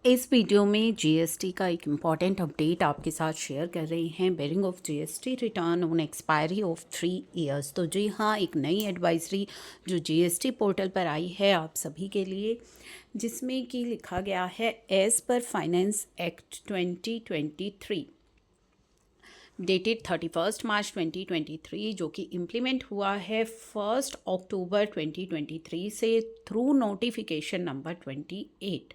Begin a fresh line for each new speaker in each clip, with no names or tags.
इस वीडियो में जीएसटी का एक इम्पॉर्टेंट अपडेट आपके साथ शेयर कर रहे हैं। Barring of GST return on expiry of 3 years. तो जी हाँ, एक नई एडवाइजरी जो जीएसटी पोर्टल पर आई है आप सभी के लिए, जिसमें कि लिखा गया है as per finance act 2023 dated 31 मार्च 2023, जो कि इम्प्लीमेंट हुआ है 1 अक्टूबर 2023 से थ्रू नोटिफिकेशन नंबर 28।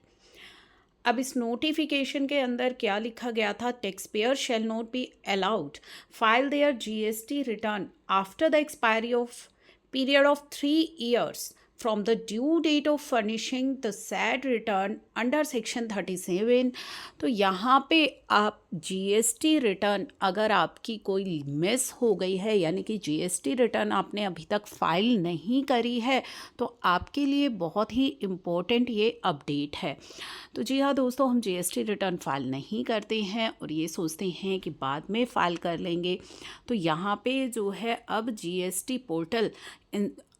अब इस नोटिफिकेशन के अंदर क्या लिखा गया था? Tax payer shall not be allowed file there GST return after the expiry of period of 3 years from the due date of furnishing the said return under section 37। तो यहाँ पे आप जीएसटी रिटर्न अगर आपकी कोई मिस हो गई है, यानी कि जीएसटी रिटर्न आपने अभी तक फाइल नहीं करी है, तो आपके लिए बहुत ही इम्पोर्टेंट ये अपडेट है। तो जी हाँ दोस्तों, हम जीएसटी रिटर्न फाइल नहीं करते हैं और ये सोचते हैं कि बाद में फ़ाइल कर लेंगे। तो यहाँ पे जो है अब जीएसटी पोर्टल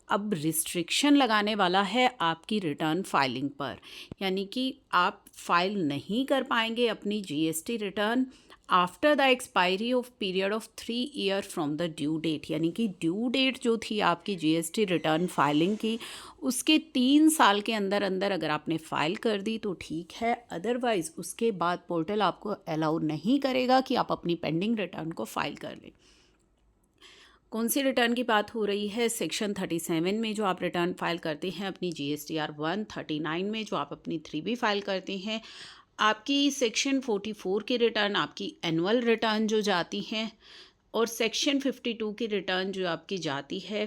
अब रिस्ट्रिक्शन लगाने वाला है आपकी रिटर्न फाइलिंग पर, यानी कि आप फाइल नहीं कर पाएंगे अपनी GST return after the expiry of period of 3 year from the due date. यानी कि ड्यू डेट जो थी आपकी जीएसटी रिटर्न फाइलिंग की, उसके 3 साल के अंदर अंदर अगर आपने फ़ाइल कर दी तो ठीक है, अदरवाइज़ उसके बाद पोर्टल आपको अलाउ नहीं करेगा कि आप अपनी पेंडिंग रिटर्न को फाइल कर लें। कौन सी रिटर्न की बात हो रही है? सेक्शन 37 में जो आप रिटर्न फाइल करते हैं अपनी GSTR 1, 39 में जो आप अपनी 3B फाइल करते हैं, आपकी सेक्शन 44 की रिटर्न आपकी एनुअल रिटर्न जो जाती हैं, और सेक्शन 52 की रिटर्न जो आपकी जाती है।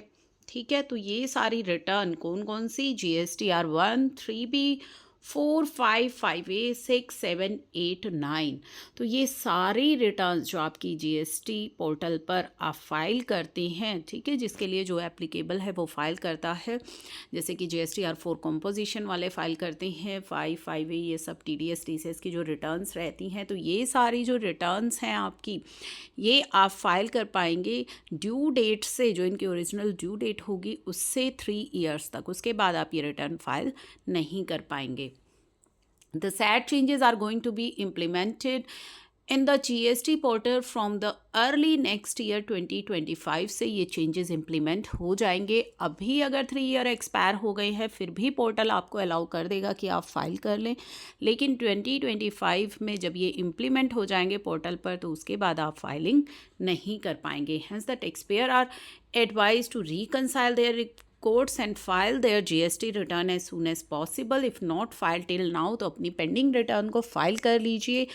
ठीक है, तो ये सारी रिटर्न कौन कौन सी? GSTR 1, 3B, 4, 5, 5A, 6, 7, 8, 9। तो ये सारी रिटर्न्स जो आपकी जीएसटी पोर्टल पर आप फाइल करते हैं, ठीक है, जिसके लिए जो एप्लीकेबल है वो फाइल करता है। जैसे कि GSTR 4 कंपोजिशन वाले फाइल करते हैं, 5, 5A, ये सब TDS TCS की जो रिटर्न्स रहती हैं। तो ये सारी जो रिटर्न्स हैं आपकी, ये आप फाइल कर पाएंगे ड्यू डेट से, जो इनकी ओरिजिनल ड्यू डेट होगी उससे 3 years तक। उसके बाद आप ये रिटर्न फाइल नहीं कर पाएंगे। The said changes are going to be implemented in the GST portal from the early next year 2025 से ये चेंजेस इम्प्लीमेंट हो जाएंगे। अभी अगर 3 year एक्सपायर हो गए हैं फिर भी पोर्टल आपको अलाउ कर देगा कि आप फाइल कर लें, लेकिन 2025 में जब ये इम्प्लीमेंट हो जाएंगे पोर्टल पर तो उसके बाद आप फाइलिंग नहीं कर पाएंगे। Hence the taxpayer are advised to reconcile their courts and file their GST return as soon as possible। if not filed till now तो अपनी पेंडिंग रिटर्न को फाइल कर लीजिए।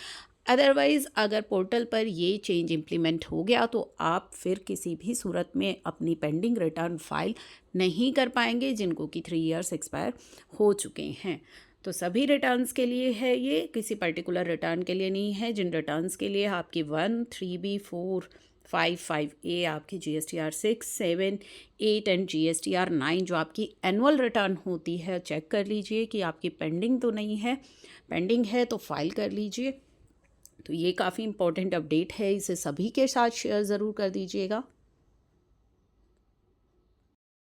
अदरवाइज़ अगर पोर्टल पर ये चेंज इम्प्लीमेंट हो गया तो आप फिर किसी भी सूरत में अपनी पेंडिंग रिटर्न फाइल नहीं कर पाएंगे जिनको कि 3 years एक्सपायर हो चुके हैं। तो सभी रिटर्न्स के लिए है, ये किसी पर्टिकुलर रिटर्न के लिए नहीं है। जिन रिटर्न्स के लिए आपकी 1, 3B, 4, 5, 5A, आपकी GSTR 6, 7, 8 एंड GSTR 9 जो आपकी एनुअल रिटर्न होती है, चेक कर लीजिए कि आपकी पेंडिंग तो नहीं है। पेंडिंग है तो फाइल कर लीजिए। तो ये काफ़ी इंपॉर्टेंट अपडेट है, इसे सभी के साथ शेयर ज़रूर कर दीजिएगा।